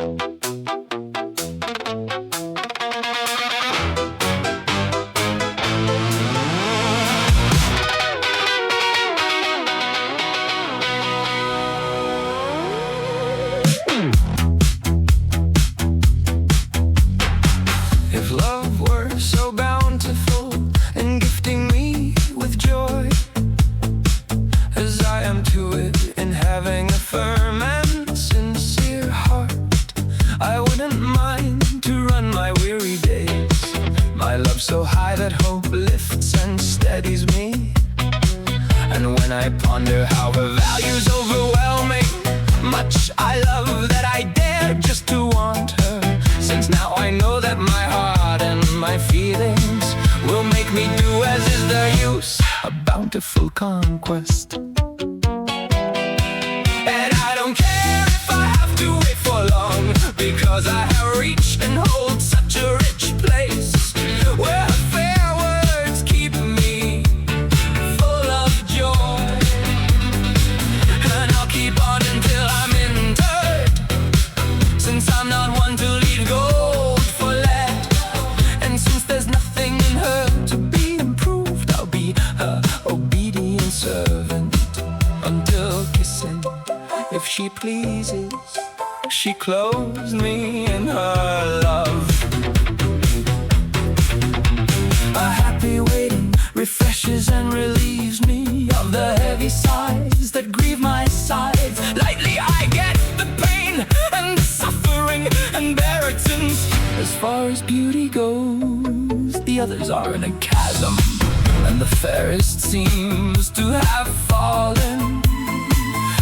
If love were so bountiful and gifting me with joy, as I am to it in having a firm and sincere heart, I wouldn't mind to run my weary days. My love so high that hope lifts and steadies me. And when I ponder how her value's overwhelming, much I love that I dare just to want her, since now I know that my heart and my feelings will make me do as is their use, a bountiful conquest. And I don't care if I have to wait for long, because I have reached and hold such a rich place, where her fair words keep me full of joy. And I'll keep on until I'm interred, since I'm not one to lead gold for lead. And since there's nothing in her to be improved, I'll be her obedient servant until kissing, if she pleases, she clothes me in her love. A happy waiting refreshes and relieves me of the heavy sighs that grieve my sides. Lightly I get the pain and the suffering and bear it, since as far as beauty goes, the others are in a chasm, and the fairest seems to have fallen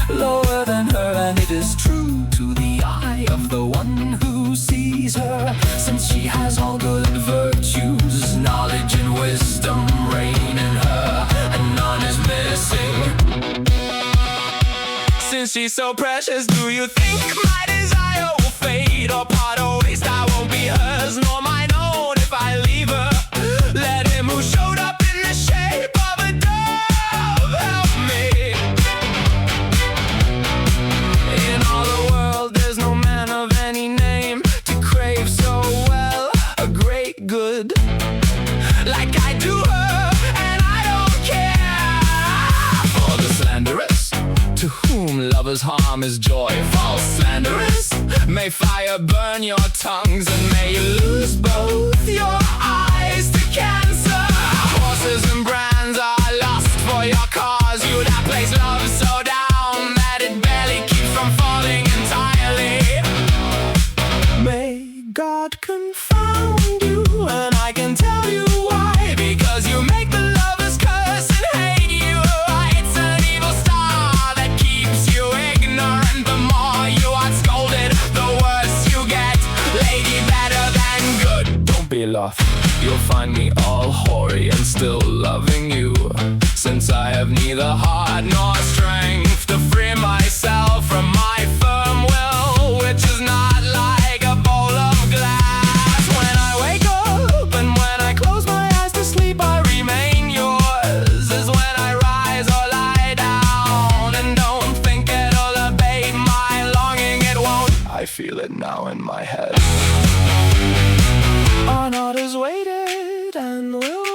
lower than her. And it is true to the eye of the one who sees her, since she has all good virtues, knowledge and wisdom reign in her, and none is missing. Since she's so precious, do you think my desire will fade or part or waste? I won't be hers nor mine own if I leave her. Let him who showed up in the shape of a dove help me. In all the world there's no man of any name to crave so well a great good like I do her. And I don't care for the slanderous, to whom lovers harm is joy. False slanderers, may fire burn your tongues, and may you lose both your eyes to cancer. Horses and brands are lost for your cause. You'd have placed love so down that it barely keeps from falling entirely. May God confound you, and I can tell you why. Because you make the lovers curse and hate you. It's an evil star that keeps you ignorant. The more you are scolded, the worse you get. Lady, better than good. Don't be lost, you'll find me all hoary and still loving you, since I have neither heart nor strength to free myself from my firm will, which is not like a bowl of glass. When I wake up and when I close my eyes to sleep, I remain yours, as when I rise or lie down. And don't think it'll abate my longing, it won't. I feel it now in my head. ARNAUT has waited and will